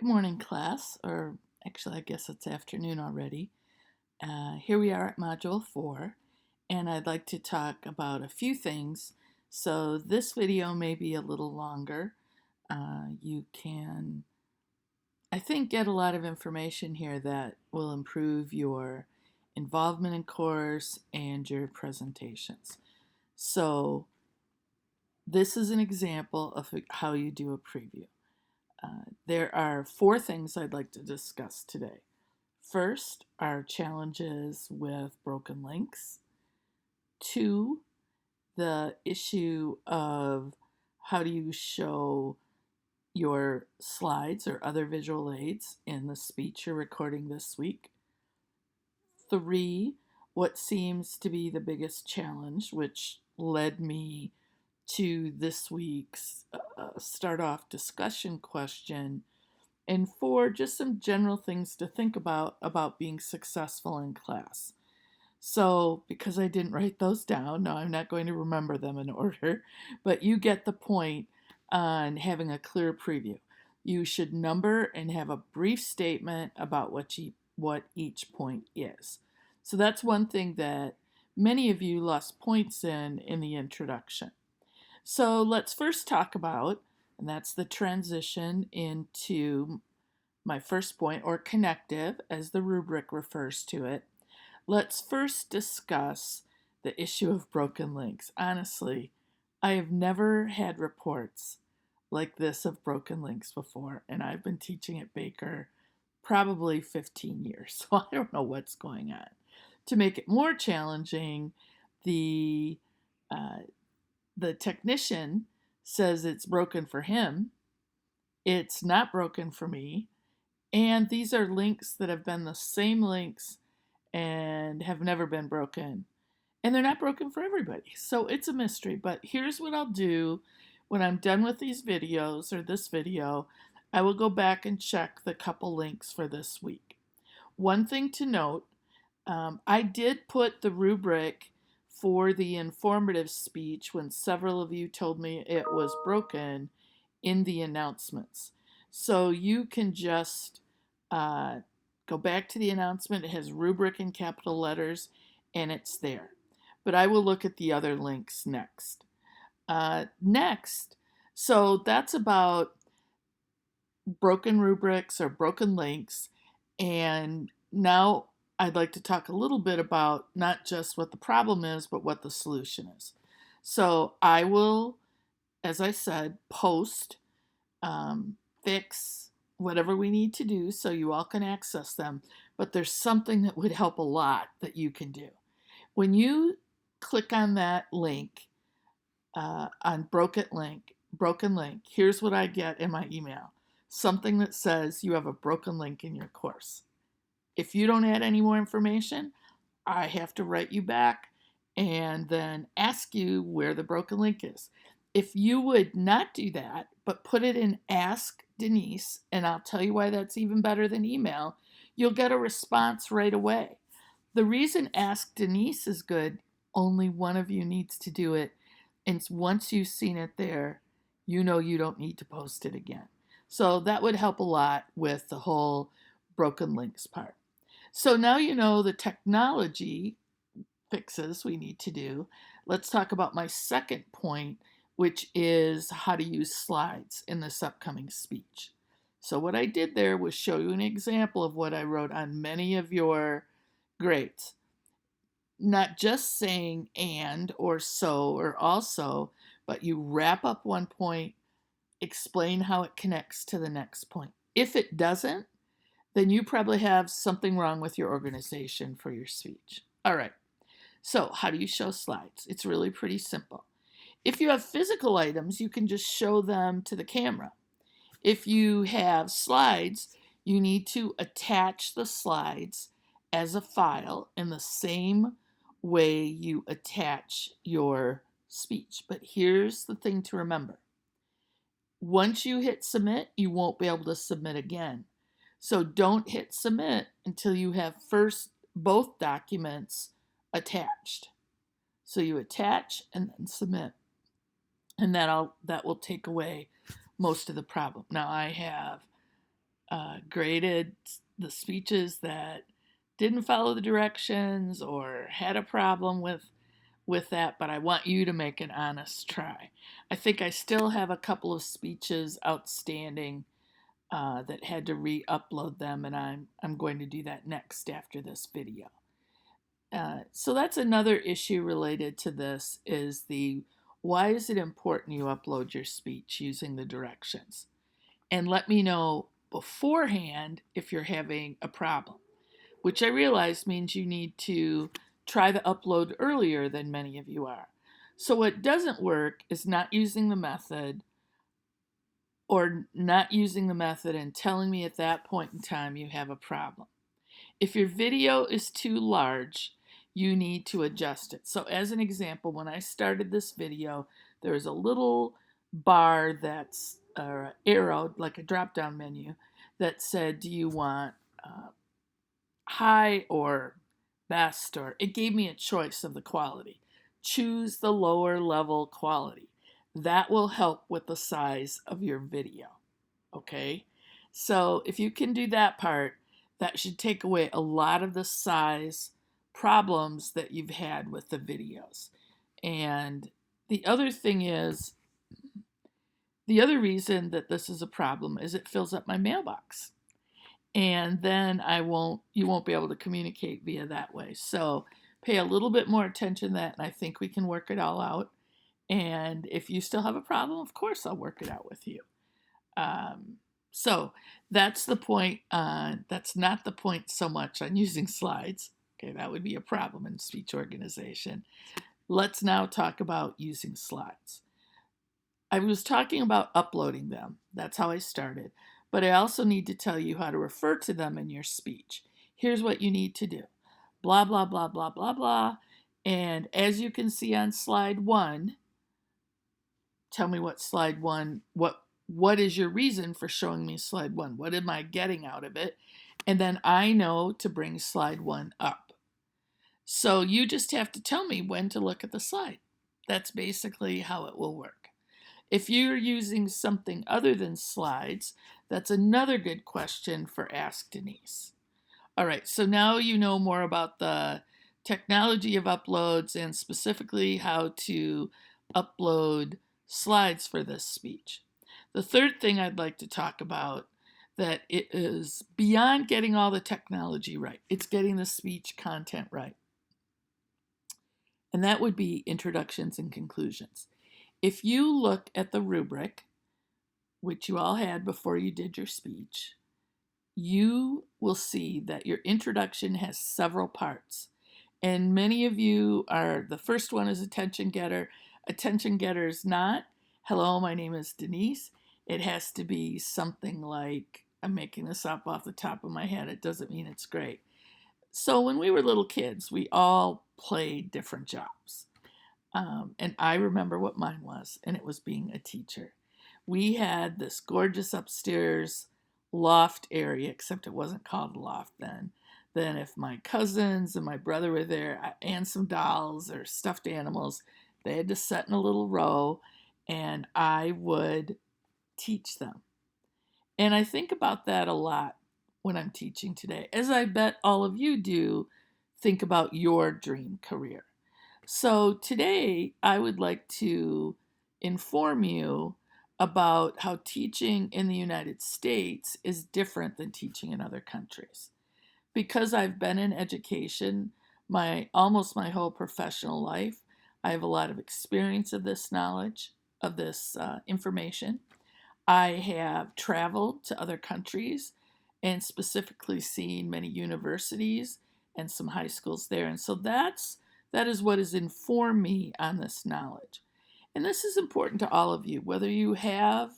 Good morning, class, or actually, I guess it's afternoon already. Here we are at Module 4, and I'd like to talk about a few things. So this video may be a little longer. You can, I think, get a lot of information here that will improve your involvement in course and your presentations. So this is an example of how you do a preview. There are 4 things I'd like to discuss today. First, are challenges with broken links. 2, the issue of how do you show your slides or other visual aids in the speech you're recording this week. 3, what seems to be the biggest challenge, which led me to this week's start off discussion question. And 4, just some general things to think about being successful in class. So, because I didn't write those down, now I'm not going to remember them in order, but you get the point on having a clear preview. You should number and have a brief statement about what each point is. So that's one thing that many of you lost points in the introduction. So let's first talk about, and that's the transition into my first point, or connective, as the rubric refers to it. Let's first discuss the issue of broken links. Honestly, I have never had reports like this of broken links before, and I've been teaching at Baker probably 15 years, so I don't know what's going on. To make it more challenging, the uh, the technician says it's broken for him. It's not broken for me. And these are links that have been the same links and have never been broken. And they're not broken for everybody. So it's a mystery. But here's what I'll do when I'm done with these videos or this video. I will go back and check the couple links for this week. One thing to note, I did put the rubric for the informative speech when several of you told me it was broken in the announcements. So you can just go back to the announcement. It has rubric in capital letters and it's there. But I will look at the other links next. Next, so that's about broken rubrics or broken links. And now I'd like to talk a little bit about not just what the problem is, but what the solution is. So I will, as I said, post, fix whatever we need to do so you all can access them. But there's something that would help a lot that you can do. When you click on that link, on broken link, here's what I get in my email. Something that says you have a broken link in your course. If you don't add any more information, I have to write you back and then ask you where the broken link is. If you would not do that, but put it in Ask Denise, and I'll tell you why that's even better than email, you'll get a response right away. The reason Ask Denise is good, only one of you needs to do it. And once you've seen it there, you know you don't need to post it again. So that would help a lot with the whole broken links part. So now you know the technology fixes we need to do. Let's talk about my second point, which is how to use slides in this upcoming speech. So what I did there was show you an example of what I wrote on many of your grades. Not just saying and or so or also, but you wrap up one point, explain how it connects to the next point. If it doesn't, then you probably have something wrong with your organization for your speech. All right. So, how do you show slides? It's really pretty simple. If you have physical items, you can just show them to the camera. If you have slides, you need to attach the slides as a file in the same way you attach your speech. But here's the thing to remember. Once you hit submit, you won't be able to submit again. So don't hit submit until you have first both documents attached. So you attach and then submit. And that will take away most of the problem. Now I have graded the speeches that didn't follow the directions or had a problem with that, but I want you to make an honest try. I think I still have a couple of speeches outstanding that had to re-upload them, and I'm going to do that next after this video. So that's another issue related to this is why is it important you upload your speech using the directions? And let me know beforehand if you're having a problem, which I realize means you need to try the upload earlier than many of you are. So what doesn't work is not using the method or not using the method and telling me at that point in time you have a problem. If your video is too large, you need to adjust it. So as an example, when I started this video, there was a little bar that's arrowed, like a drop-down menu, that said, do you want high or best? Or it gave me a choice of the quality. Choose the lower level quality. That will help with the size of your video. Okay? So if you can do that part, that should take away a lot of the size problems that you've had with the videos. And the other thing is, the other reason that this is a problem is it fills up my mailbox. And then you won't be able to communicate via that way. So pay a little bit more attention to that, and I think we can work it all out. And if you still have a problem, of course I'll work it out with you. So that's the point. That's not the point so much on using slides. Okay, that would be a problem in speech organization. Let's now talk about using slides. I was talking about uploading them. That's how I started. But I also need to tell you how to refer to them in your speech. Here's what you need to do. Blah, blah, blah, blah, blah, blah. And as you can see on slide 1, tell me what slide 1, what is your reason for showing me slide 1? What am I getting out of it? And then I know to bring slide 1 up. So you just have to tell me when to look at the slide. That's basically how it will work. If you're using something other than slides, that's another good question for Ask Denise. All right, so now you know more about the technology of uploads and specifically how to upload slides for this speech. The third thing I'd like to talk about that it is beyond getting all the technology right. It's getting the speech content right. And that would be introductions and conclusions. If you look at the rubric, which you all had before you did your speech, you will see that your introduction has several parts. And many of you are, the first one is attention getter. Attention getter is not, hello, my name is Denise. It has to be something like, I'm making this up off the top of my head. It doesn't mean it's great. So when we were little kids, we all played different jobs. And I remember what mine was, and it was being a teacher. We had this gorgeous upstairs loft area, except it wasn't called a loft then. Then if my cousins and my brother were there and some dolls or stuffed animals, they had to sit in a little row, and I would teach them. And I think about that a lot when I'm teaching today, as I bet all of you do think about your dream career. So today I would like to inform you about how teaching in the United States is different than teaching in other countries. Because I've been in education almost my whole professional life, I have a lot of experience of this knowledge, of this information. I have traveled to other countries and specifically seen many universities and some high schools there. And so that is what has informed me on this knowledge. And this is important to all of you, whether you have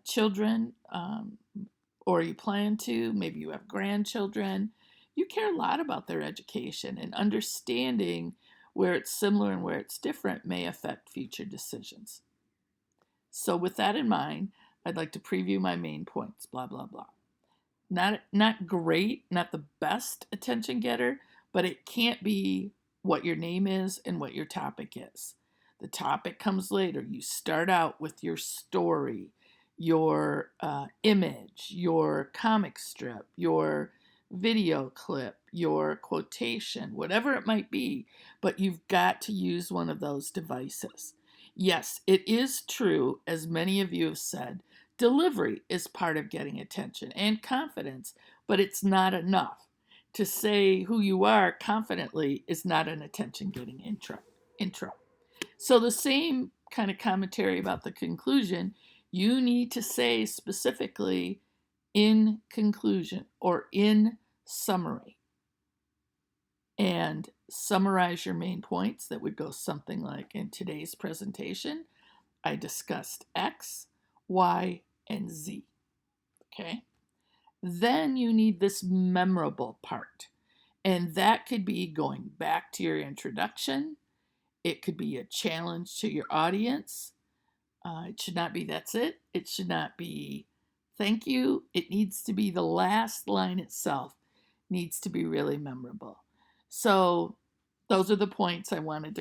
children or you plan to, maybe you have grandchildren. You care a lot about their education, and understanding where it's similar and where it's different may affect future decisions. So with that in mind, I'd like to preview my main points, blah, blah, blah. Not great, not the best attention getter, but it can't be what your name is and what your topic is. The topic comes later. You start out with your story, your image, your comic strip, your video clip, your quotation, whatever it might be, but you've got to use one of those devices. Yes, it is true, as many of you have said, delivery is part of getting attention and confidence, but it's not enough. To say who you are confidently is not an attention-getting intro. So the same kind of commentary about the conclusion, you need to say specifically in conclusion or in summary, and summarize your main points. That would go something like, in today's presentation, I discussed X, Y, and Z. Okay? Then you need this memorable part. And that could be going back to your introduction. It could be a challenge to your audience. It should not be that's it. It should not be thank you. It needs to be the last line itself needs to be really memorable. So those are the points I wanted to